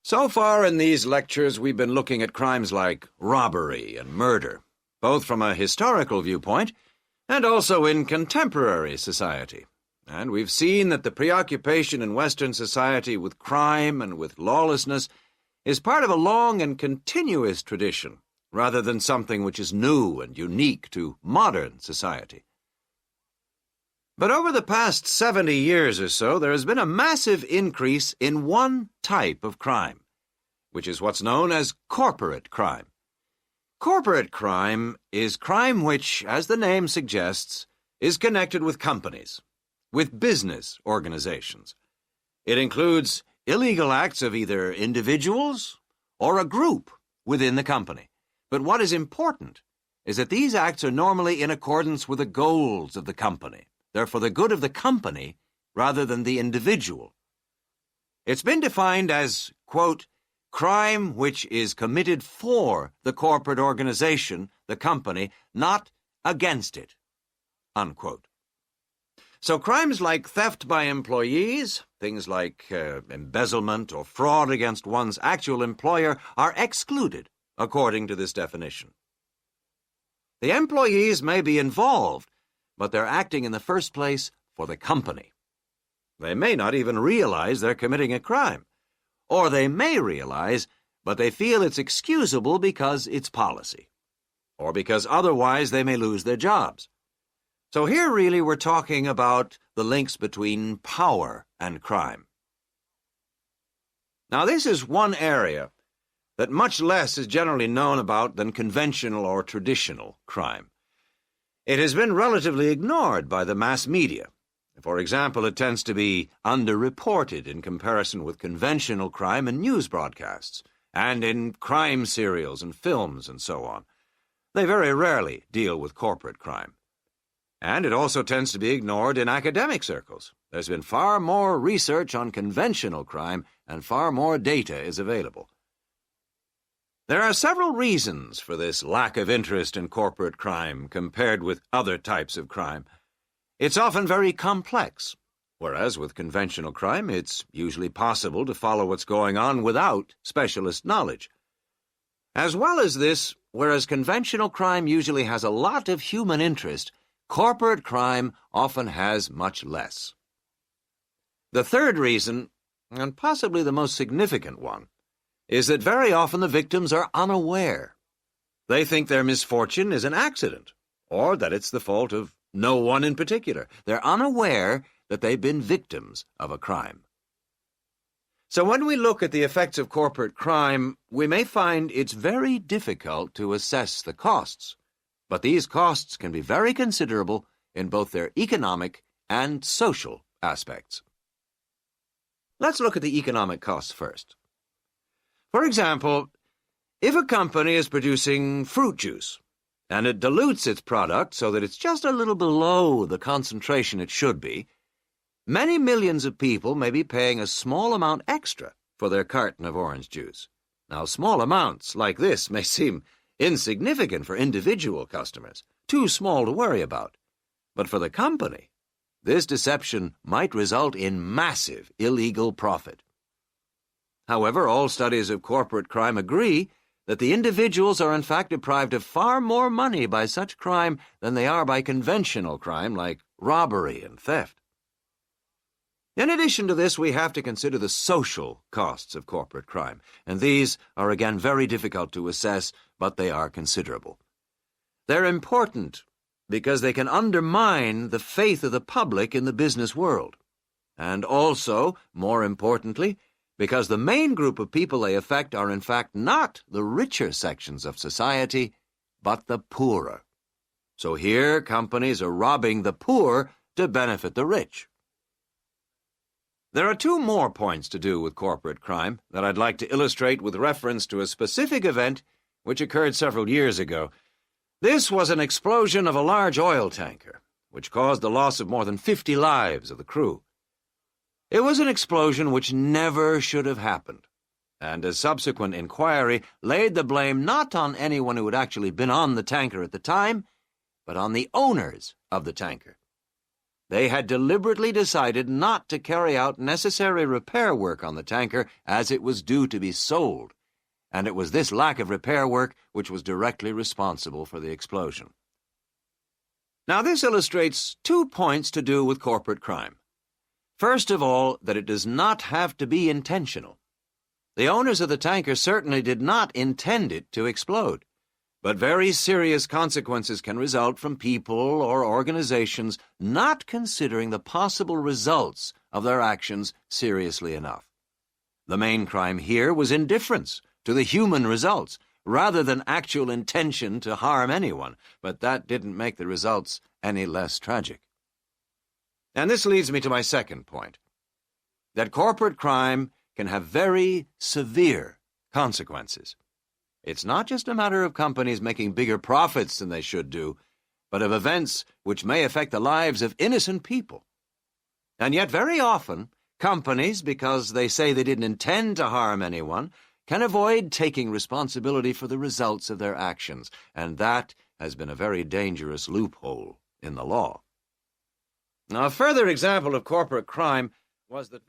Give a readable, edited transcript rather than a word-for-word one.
So far in these lectures, we've been looking at crimes like robbery and murder, both from a historical viewpoint and also in contemporary society. And we've seen that the preoccupation in Western society with crime and with lawlessness is part of a long and continuous tradition, rather than something which is new and unique to modern society. But over the past 70 years or so, there has been a massive increase in one type of crime, which is what's known as corporate crime. Corporate crime is crime which, as the name suggests, is connected with companies, with business organizations. It includes illegal acts of either individuals or a group within the company. But what is important is that these acts are normally in accordance with the goals of the company. They're for the good of the company rather than the individual. It's been defined as, quote, crime which is committed for the corporate organization, the company, not against it, unquote. So crimes like theft by employees, things like embezzlement or fraud against one's actual employer are excluded according to this definition. The employees may be involved, but they're acting in the first place for the company. They may not even realize they're committing a crime, or they may realize, but they feel it's excusable because it's policy, or because otherwise they may lose their jobs. So here really we're talking about the links between power and crime. Now this is one area that much less is generally known about than conventional or traditional crime. It has been relatively ignored by the mass media. For example, it tends to be underreported in comparison with conventional crime in news broadcasts, and in crime serials and films and so on. They very rarely deal with corporate crime. And it also tends to be ignored in academic circles. There's been far more research on conventional crime, and far more data is available. There are several reasons for this lack of interest in corporate crime compared with other types of crime. It's often very complex, whereas with conventional crime, it's usually possible to follow what's going on without specialist knowledge. As well as this, whereas conventional crime usually has a lot of human interest, corporate crime often has much less. The third reason, and possibly the most significant one, is that very often the victims are unaware. They think their misfortune is an accident, or that it's the fault of no one in particular. They're unaware that they've been victims of a crime. So when we look at the effects of corporate crime, we may find it's very difficult to assess the costs. But these costs can be very considerable in both their economic and social aspects. Let's look at the economic costs first. For example, if a company is producing fruit juice, and it dilutes its product so that it's just a little below the concentration it should be, many millions of people may be paying a small amount extra for their carton of orange juice. Now, small amounts like this may seem insignificant for individual customers, too small to worry about. But for the company, this deception might result in massive illegal profit. However, all studies of corporate crime agree that the individuals are in fact deprived of far more money by such crime than they are by conventional crime like robbery and theft. In addition to this, we have to consider the social costs of corporate crime, and these are again very difficult to assess, but they are considerable. They're important because they can undermine the faith of the public in the business world, and also, more importantly, because the main group of people they affect are in fact not the richer sections of society, but the poorer. So here companies are robbing the poor to benefit the rich. There are two more points to do with corporate crime that I'd like to illustrate with reference to a specific event which occurred several years ago. This was an explosion of a large oil tanker, which caused the loss of more than 50 lives of the crew. It was an explosion which never should have happened, and a subsequent inquiry laid the blame not on anyone who had actually been on the tanker at the time, but on the owners of the tanker. They had deliberately decided not to carry out necessary repair work on the tanker as it was due to be sold, and it was this lack of repair work which was directly responsible for the explosion. Now, this illustrates 2 points to do with corporate crime. First of all, that it does not have to be intentional. The owners of the tanker certainly did not intend it to explode, but very serious consequences can result from people or organizations not considering the possible results of their actions seriously enough. The main crime here was indifference to the human results, rather than actual intention to harm anyone, but that didn't make the results any less tragic. And this leads me to my second point, that corporate crime can have very severe consequences. It's not just a matter of companies making bigger profits than they should do, but of events which may affect the lives of innocent people. And yet very often, companies, because they say they didn't intend to harm anyone, can avoid taking responsibility for the results of their actions, and that has been a very dangerous loophole in the law. Now, a further example of corporate crime was that